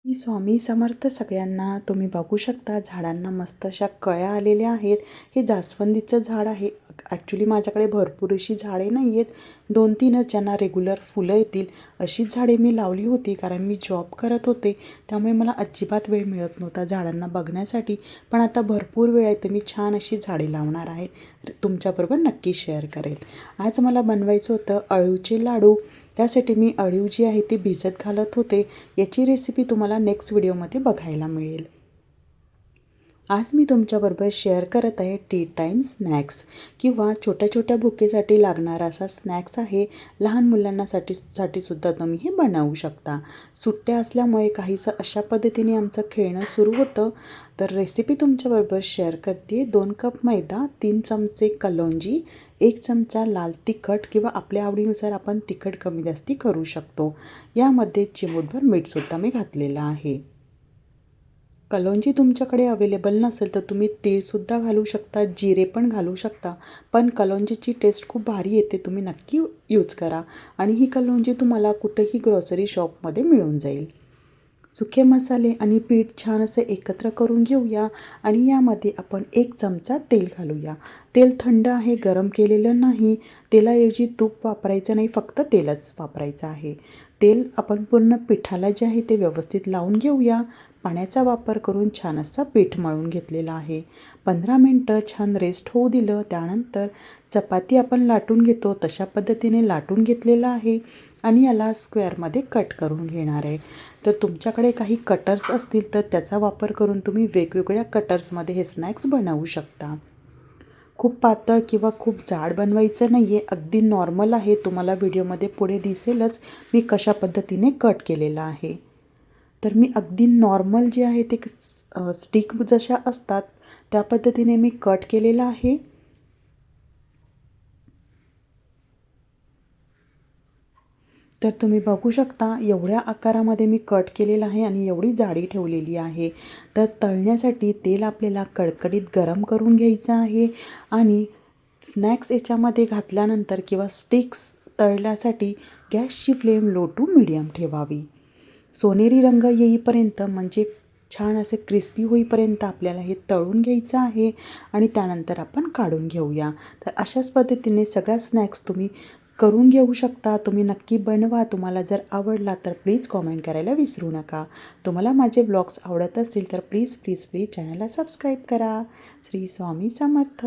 ही स्वामी समर्थ सगळ्यांना. तुम्ही बघू शकता झाडांना मस्त अशा कळ्या आलेल्या आहेत. हे जास्वंदीचं झाड आहे. ॲक्च्युली माझ्याकडे भरपूर अशी झाडे नाही आहेत, 2-3च ज्यांना रेग्युलर फुलं येतील अशीच झाडे मी लावली होती. कारण मी जॉब करत होते, त्यामुळे मला अजिबात वेळ मिळत नव्हता झाडांना बघण्यासाठी. पण आता भरपूर वेळ आहे तर मी छान अशी झाडे लावणार आहे, तुमच्याबरोबर नक्की शेअर करेल. आज मला बनवायचं होतं अळूचे लाडू. त्यासाठी मी अळीव जी आहे ती भिजत घालत होते. याची रेसिपी तुम्हाला नेक्स्ट व्हिडिओमध्ये बघायला मिळेल. आज मी तुमच्याबरोबर शेअर करत आहे टी टाईम स्नॅक्स किंवा छोट्या छोट्या भुकेसाठी लागणारा असा स्नॅक्स आहे. लहान मुलांना सुद्धा तुम्ही हे बनवू शकता. सुट्ट्या असल्यामुळे काहीसं अशा पद्धतीने आमचं खेळणं सुरू होतं. तर रेसिपी तुमच्याबरोबर शेअर करते. 2 कप मैदा, 3 चमचे कलोंजी, 1 चमचा लाल तिखट किंवा आपल्या आवडीनुसार आपण तिखट कमी जास्ती करू शकतो. यामध्ये चिमूटभर मीठसुद्धा मी घातलेलं आहे. कलोंजी तुमच्याकडे अवेलेबल नसेल तर तुम्ही तीळसुद्धा घालू शकता, जिरे पण घालू शकता. पण कलोंजीची टेस्ट खूप भारी येते, तुम्ही नक्की यूज करा. आणि ही कलोंजी तुम्हाला कुठेही ग्रॉसरी शॉपमध्ये मिळून जाईल. सुके मसाले आणि पीठ छान असं एकत्र करून घेऊया आणि यामध्ये आपण 1 चमचा तेल घालूया. तेल थंड आहे, गरम केलेलं नाही. तेलाऐवजी तूप वापरायचं नाही, फक्त तेलच वापरायचं आहे. तेल आपण पूर्ण पिठाला जे आहे ते व्यवस्थित लावून घेऊया. पाण्याचा वापर करून छान असं पीठ मळून घेतलेलं आहे. 15 मिनटं छान रेस्ट होऊ दिलं. त्यानंतर चपाती आपण लाटून घेतो तशा पद्धतीने लाटून घेतलेलं आहे आणि याला स्क्वेअरमध्ये कट करून घेणार आहे. तर तुमच्याकडे काही कटर्स असतील तर त्याचा वापर करून तुम्ही वेगवेगळ्या कटर्समध्ये हे स्नॅक्स बनवू शकता. खूप पातळ किंवा खूप जाड बनवायचं नाही आहे, अगदी नॉर्मल आहे. तुम्हाला व्हिडिओमध्ये पुढे दिसेलच मी कशा पद्धतीने कट केलेलं आहे. तर मी अगदी नॉर्मल जे आहे ते स्टिक जशा असतात त्या पद्धतीने मी कट केलेलं आहे. तर तुम्ही बघू शकता एवढ्या आकारामध्ये मी कट केलेलं आहे आणि एवढी जाडी ठेवलेली आहे. तर तळण्यासाठी तेल आपल्याला कडकडीत गरम करून घ्यायचं आहे आणि स्नॅक्स याच्यामध्ये घातल्यानंतर किंवा स्टिक्स तळण्यासाठी गॅसची फ्लेम लो टू मीडियम ठेवावी. सोनेरी रंग येईपर्यंत म्हणजे छान असे क्रिस्पी होईपर्यंत आपल्याला हे तळून घ्यायचं आहे आणि त्यानंतर आपण काढून घेऊया. तर अशाच पद्धतीने सगळ्या स्नॅक्स तुम्ही करून घेऊ शकता. तुम्ही नक्की बनवा. तुम्हाला जर आवडला तर प्लीज कॉमेंट करायला विसरू नका. तुम्हाला माझे व्लॉग्स आवडत असतील तर प्लीज प्लीज प्लीज चॅनलला सबस्क्राईब करा. श्री स्वामी समर्थ.